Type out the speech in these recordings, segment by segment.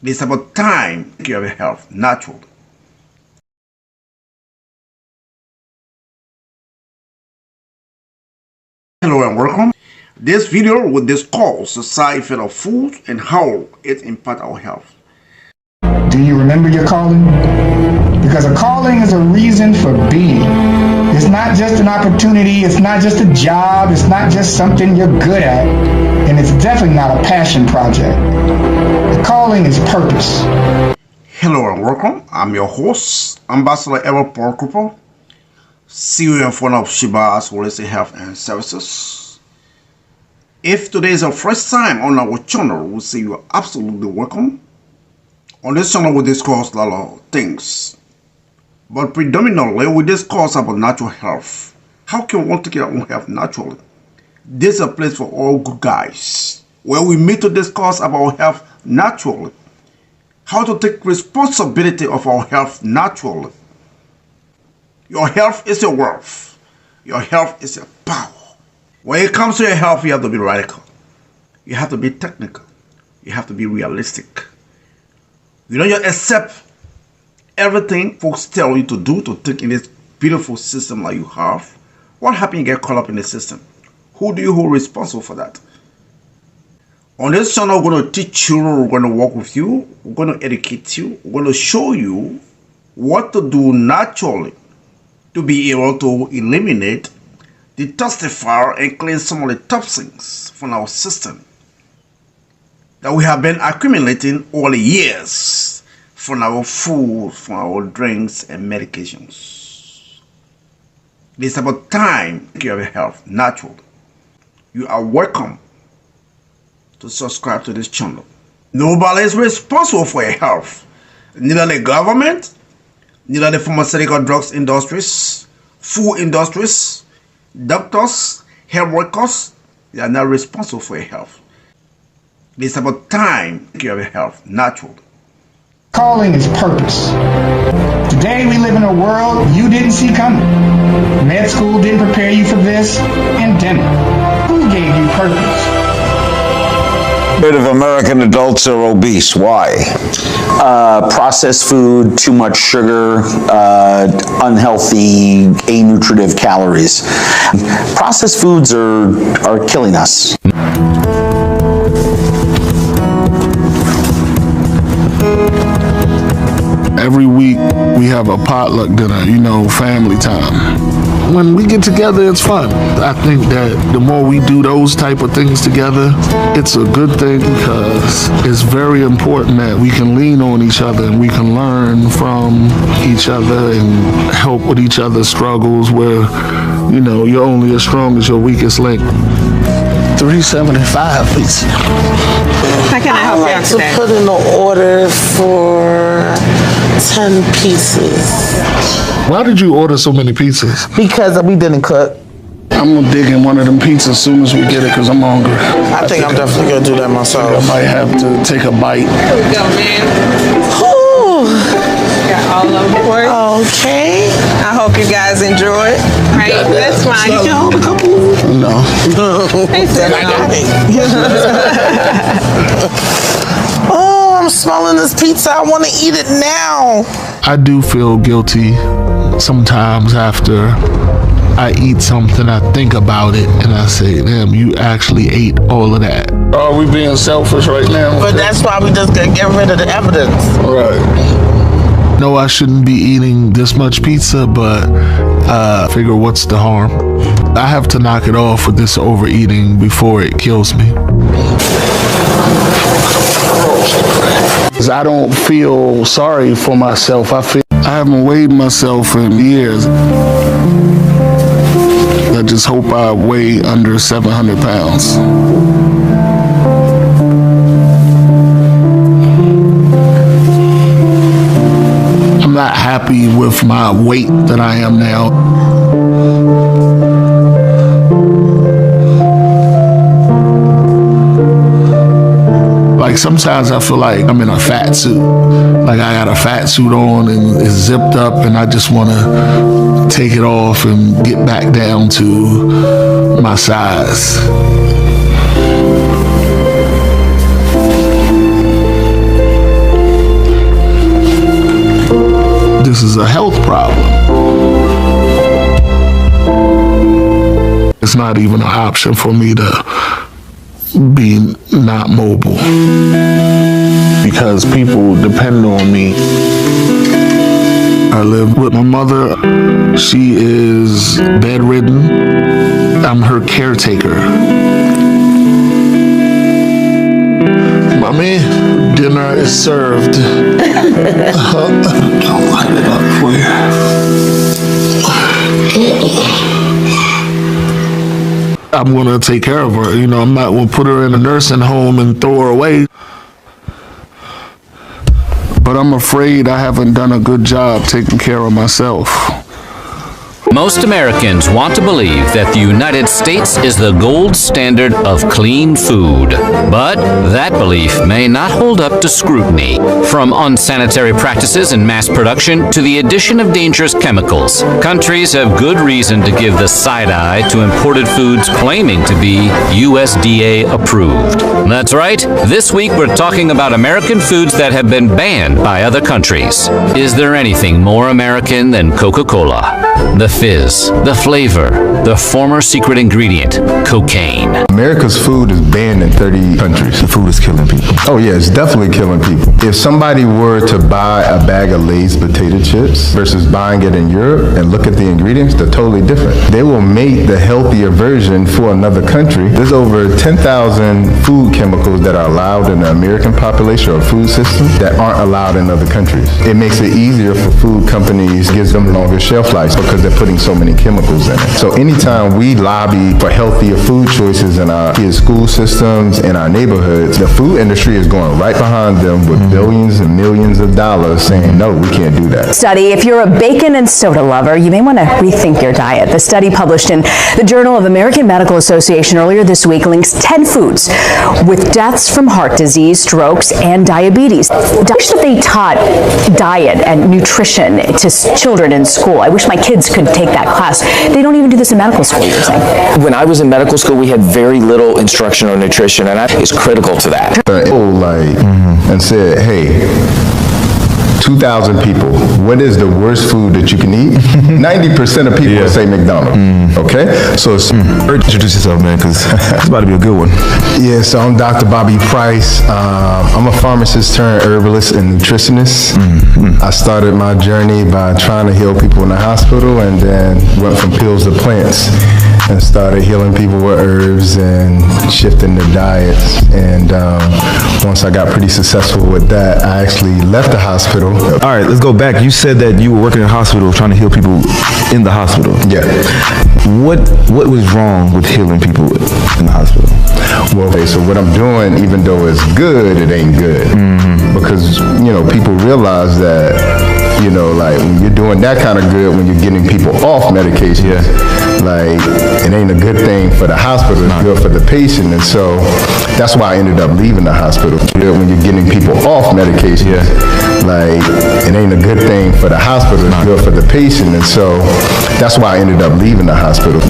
It's about time to take care of your health naturally. Hello and welcome. This video will discuss the side effect of food and how it impacts our health. Do you remember your calling? Because a calling is a reason for being. It's not just an opportunity, it's not just a job, it's not just something you're good at, and it's definitely not a passion project. The calling is purpose. Hello and welcome. I'm your host, Ambassador Edward Paul Cooper, CEO and founder of Sheba's Holistic Health and Services. If today is your first time on our channel, we'll say you are absolutely welcome. On this channel, we discuss a lot of things, but predominantly we discuss about natural health. How can one take care of own health naturally? This is a place for all good guys, where we meet to discuss about health naturally. How to take responsibility of our health naturally. Your health is your wealth. Your health is your power. When it comes to your health, you have to be radical. You have to be technical. You have to be realistic. You don't just accept everything folks tell you to do to take in this beautiful system like you have. What happens you get caught up in the system? Who do you hold responsible for that? On this channel, we're going to teach you, we're going to work with you, we're going to educate you, we're going to show you what to do naturally to be able to eliminate, detoxify, and cleanse some of the toxins from our system that we have been accumulating all the years from our food, from our drinks and medications. It's about time to take care of your health naturally. You are welcome to subscribe to this channel. Nobody is responsible for your health. Neither the government, neither the pharmaceutical drugs industries, food industries, doctors, health workers, they are not responsible for your health. It's about time to take care of your health naturally. Calling is purpose. Today we live in a world you didn't see coming. Med school didn't prepare you for this, pandemic. Who gave you purpose? Third of American adults are obese. Why? Processed food, too much sugar, unhealthy, anutritive calories. Processed foods are killing us. Every week we have a potluck dinner, family time. When we get together, it's fun. I think that the more we do those type of things together, it's a good thing because it's very important that we can lean on each other and we can learn from each other and help with each other's struggles where, you're only as strong as your weakest link. $3.75, please. How can I help you out today? To put in an order for 10 pieces. Why did you order so many pizzas? Because we didn't cook. I'm gonna dig in one of them pizzas as soon as we get it because I'm hungry. I think I'm definitely gonna do that myself. I might have to take a bite. Here we go, man. Got all of them for you. Okay. I hope you guys enjoy it. Right? That's fine. You can hold a couple. No. He said I got no. it. Oh, I'm smelling this pizza. I want to eat it now. I do feel guilty sometimes after I eat something, I think about it and I say, damn, you actually ate all of that. Are we being selfish right now? But that's why we just gotta get rid of the evidence. Right. No, I shouldn't be eating this much pizza, but figure what's the harm? I have to knock it off with this overeating before it kills me. I don't feel sorry for myself. I haven't weighed myself in years. I just hope I weigh under 700 pounds. I'm not happy with my weight that I am now. Like sometimes I feel like I'm in a fat suit. Like I got a fat suit on and it's zipped up and I just want to take it off and get back down to my size. is a health problem. It's not even an option for me to be not mobile because people depend on me. I live with my mother. She is bedridden. I'm her caretaker. Mommy, dinner is served. I'll light it up for you. I'm gonna take care of her. You know, I'm not gonna put her in a nursing home and throw her away. But I'm afraid I haven't done a good job taking care of myself. Most Americans want to believe that the United States is the gold standard of clean food. But that belief may not hold up to scrutiny. From unsanitary practices in mass production to the addition of dangerous chemicals, countries have good reason to give the side eye to imported foods claiming to be USDA approved. That's right. This week we're talking about American foods that have been banned by other countries. Is there anything more American than Coca-Cola? The fizz, the flavor, the former secret ingredient, cocaine. America's food is banned in 30 countries. The food is killing people. Oh yeah, it's definitely killing people. If somebody were to buy a bag of Lay's potato chips versus buying it in Europe and look at the ingredients, they're totally different. They will make the healthier version for another country. There's over 10,000 food chemicals that are allowed in the American population or food system that aren't allowed in other countries. It makes it easier for food companies, gives them longer shelf life because they're putting so many chemicals in it. So anytime we lobby for healthier food choices in our kids' school systems, in our neighborhoods, the food industry is going right behind them with billions and millions of dollars saying, no, we can't do that. Study, if you're a bacon and soda lover, you may want to rethink your diet. The study published in the Journal of American Medical Association earlier this week links 10 foods with deaths from heart disease, strokes, and diabetes. I wish that they taught diet and nutrition to children in school. I wish my kids could take that class. They don't even do this in medical school, you're saying? When I was in medical school, we had very little instruction on nutrition, and that is critical to that. And said, hey, 2,000 people, what is the worst food that you can eat? 90% of people would say McDonald's, okay? So introduce yourself, man, because it's about to be a good one. Yeah, so I'm Dr. Bobby Price. I'm a pharmacist turned herbalist and nutritionist. I started my journey by trying to heal people in the hospital and then went from pills to plants and started healing people with herbs and shifting their diets. And once I got pretty successful with that, I actually left the hospital. All right, let's go back. You said that you were working in a hospital trying to heal people in the hospital. Yeah. What was wrong with healing people in the hospital? Well, okay, so what I'm doing, even though it's good, it ain't good. Because, you know, people realize that, you know, like when you're doing that kind of good, when you're getting people off medication, like it ain't a good thing for the hospital, it's good for the patient. And so that's why I ended up leaving the hospital. When you're getting people off medication, like it ain't a good thing for the hospital, it's good for the patient. And so that's why I ended up leaving the hospital.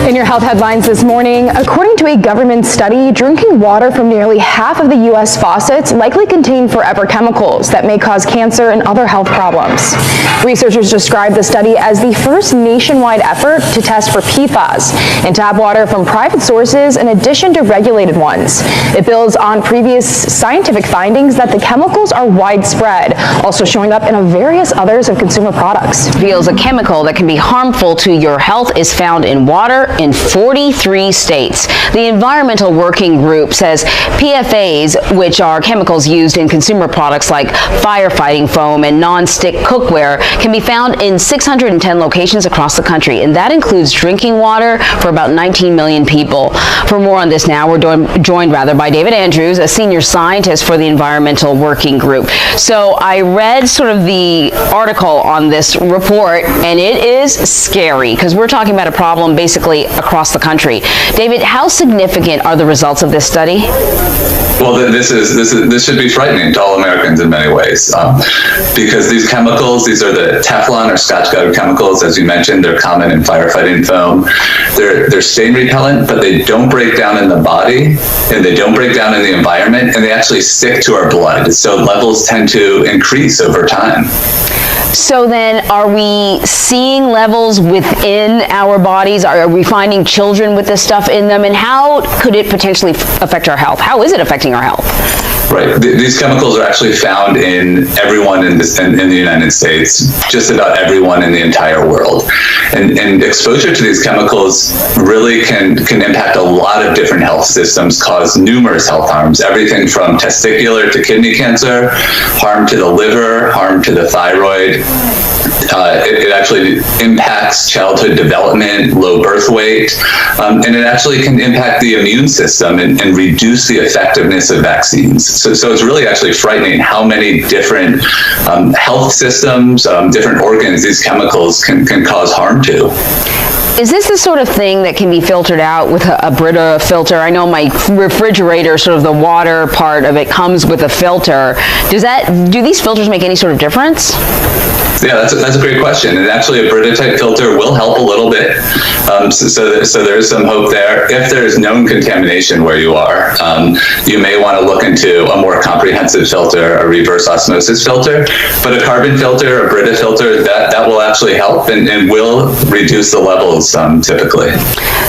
In your health headlines this morning, according to a government study, drinking water from nearly half of the U.S. faucets likely contain forever chemicals that may cause cancer and other health problems. Researchers described the study as the first nationwide effort to test for PFAS in tap water from private sources in addition to regulated ones. It builds on previous scientific findings that the chemicals are widespread, also showing up in various others of consumer products. Reveals a chemical that can be harmful to your health is found in water in 43 states. The Environmental Working Group says PFAS, which are chemicals used in consumer products like firefighting foam and non-stick cookware, can be found in 610 locations across the country, and that includes drinking water for about 19 million people. For more on this now, we're joined by David Andrews, a senior scientist for the Environmental Working Group. So I read sort of the article on this report, and it is scary because we're talking about a problem basically across the country. David, how significant are the results of this study? Well, this should be frightening to all Americans in many ways, because these chemicals, these are the Teflon or Scotch gutter chemicals, as you mentioned. They're common in firefighting foam. They're stain repellent, but they don't break down in the body, and they don't break down in the environment, and they actually stick to our blood. So levels tend to increase over time. So then, are we seeing levels within our bodies? Are we finding children with this stuff in them? And how could it potentially affect our health? How is it affecting our health? Right. These chemicals are actually found in everyone in the United States, just about everyone in the entire world. And exposure to these chemicals really can impact a lot of different health systems, cause numerous health harms, everything from testicular to kidney cancer, harm to the liver, harm to the thyroid. It actually impacts childhood development, low birth weight, and it actually can impact the immune system and reduce the effectiveness of vaccines. So it's really actually frightening how many different health systems, different organs these chemicals can cause harm to. Is this the sort of thing that can be filtered out with a Brita filter? I know my refrigerator, sort of the water part of it, comes with a filter. Do these filters make any sort of difference? Yeah, that's a great question. And actually, a Brita type filter will help a little bit. So there is some hope there. If there is known contamination where you are, you may want to look into a more comprehensive filter, a reverse osmosis filter. But a carbon filter, a Brita filter, that will actually help and will reduce the levels typically.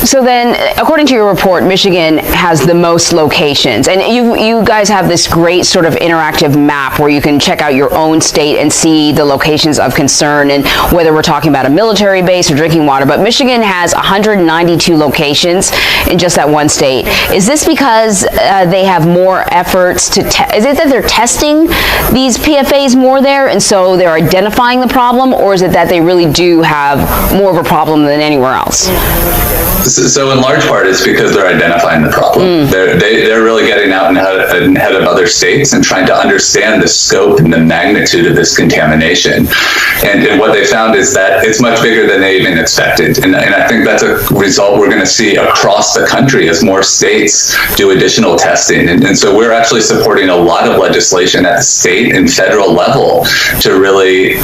So then, according to your report, Michigan has the most locations, and you guys have this great sort of interactive map where you can check out your own state and see the locations of concern, and whether we're talking about a military base or drinking water. But Michigan has 192 locations in just that one state. Is this because they have more efforts to is it that they're testing these PFAs more there, and so they're identifying the problem, or is it that they really do have more of a problem than anywhere else? So in large part, it's because they're identifying the problem. They're really getting out and ahead of other states and trying to understand the scope and the magnitude of this contamination. And what they found is that it's much bigger than they even expected. And I think that's a result we're going to see across the country as more states do additional testing. And so we're actually supporting a lot of legislation at the state and federal level to really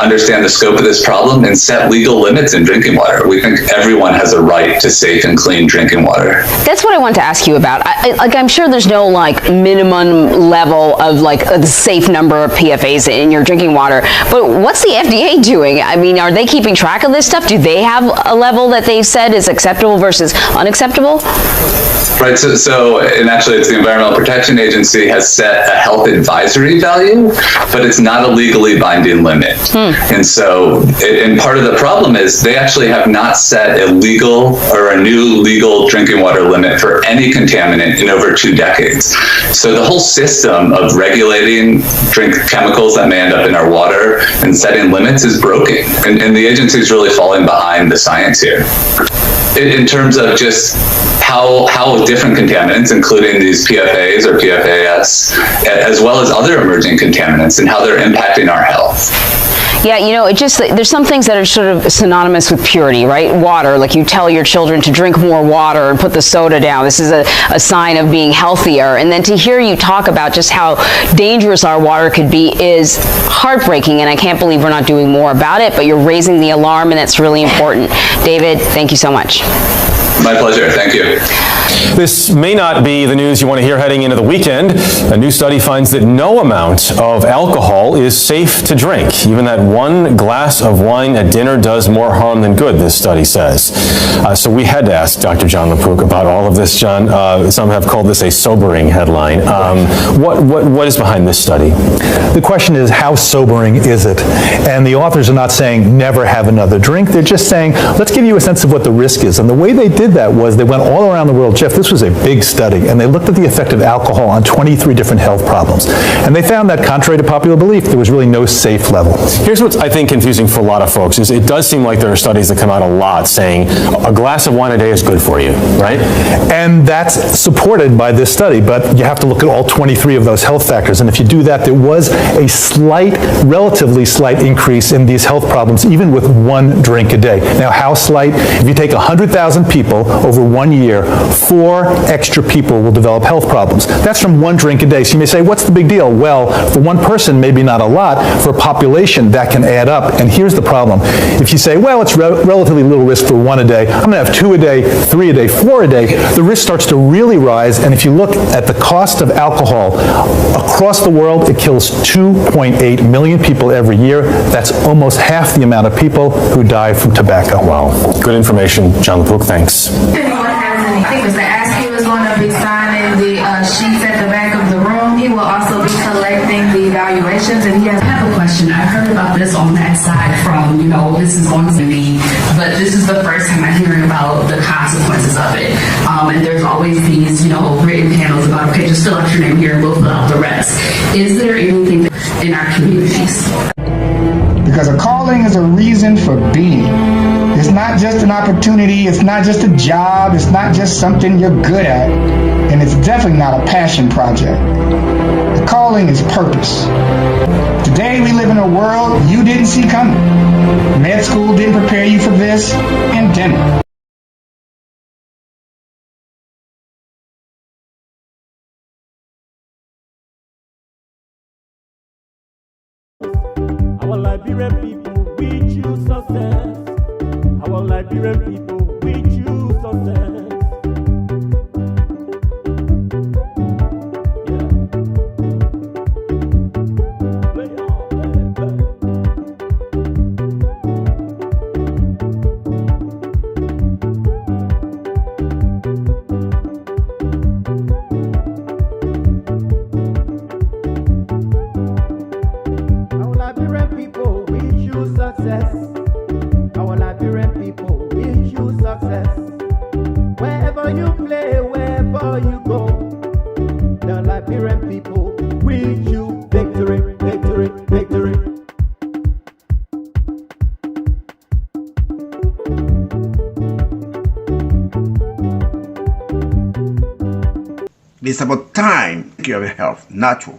understand the scope of this problem and set legal limits in drinking water. We think everyone has a right to safe and clean drinking water. That's what I want to ask you about. I'm sure there's no minimum level of a safe number of PFAS in your drinking water, but what's the FDA doing? I mean, are they keeping track of this stuff? Do they have a level that they've said is acceptable versus unacceptable? Right, so and actually it's the Environmental Protection Agency has set a health advisory value, but it's not a legally binding limit. And so, and part of the problem is they actually have not set a new legal drinking water limit for any contaminant in over 2 decades. So the whole system of regulating drink chemicals that may end up in our water and setting limits is broken. And the agency is really falling behind the science here. In terms of just how different contaminants, including these PFAs or PFAS, as well as other emerging contaminants, and how they're impacting our health. Yeah, there's some things that are sort of synonymous with purity, right? Water, like you tell your children to drink more water and put the soda down. This is a sign of being healthier. And then to hear you talk about just how dangerous our water could be is heartbreaking, and I can't believe we're not doing more about it, but you're raising the alarm, and that's really important. David, thank you so much. My pleasure. Thank you. This may not be the news you want to hear heading into the weekend. A new study finds that no amount of alcohol is safe to drink. Even that one glass of wine at dinner does more harm than good, this study says. So we had to ask Dr. Jon LaPook about all of this, John. Some have called this a sobering headline. What is behind this study? The question is, how sobering is it? And the authors are not saying never have another drink. They're just saying, let's give you a sense of what the risk is. And the way they did that was they went all around the world. Jeff, this was a big study, and they looked at the effect of alcohol on 23 different health problems. And they found that, contrary to popular belief, there was really no safe level. Here's what's, I think, confusing for a lot of folks is it does seem like there are studies that come out a lot saying a glass of wine a day is good for you, right? And that's supported by this study, but you have to look at all 23 of those health factors. And if you do that, there was a relatively slight increase in these health problems, even with one drink a day. Now, how slight? If you take 100,000 people people, over 1 year, 4 extra people will develop health problems. That's from 1 drink a day. So you may say, what's the big deal? Well, for 1 person, maybe not a lot. For a population, that can add up. And here's the problem. If you say, well, it's relatively little risk for 1 a day, I'm going to have 2 a day, 3 a day, 4 a day, the risk starts to really rise. And if you look at the cost of alcohol across the world, it kills 2.8 million people every year. That's almost half the amount of people who die from tobacco. Wow. Good information, John LaPook. Thanks. I think Mr. Askew is going to be signing the sheets at the back of the room. He will also be collecting the evaluations, and I have a question. I heard about this on that side from, this is going to be, but this is the first time I'm hearing about the consequences of it. And there's always these, written panels about, okay, just fill out your name here and we'll fill out the rest. Is there anything in our communities? Because a calling is a reason for being. It's not just an opportunity, it's not just a job, it's not just something you're good at, and it's definitely not a passion project. The calling is purpose. Today we live in a world you didn't see coming. Med school didn't prepare you for this, pandemic. Our Liberian people, we choose success. Our Liberian people, we choose success. Our Liberian people, we choose success. Wherever you play, wherever you go, the Liberian people, we choose victory, victory, victory. It's about time to take care of your health, natural.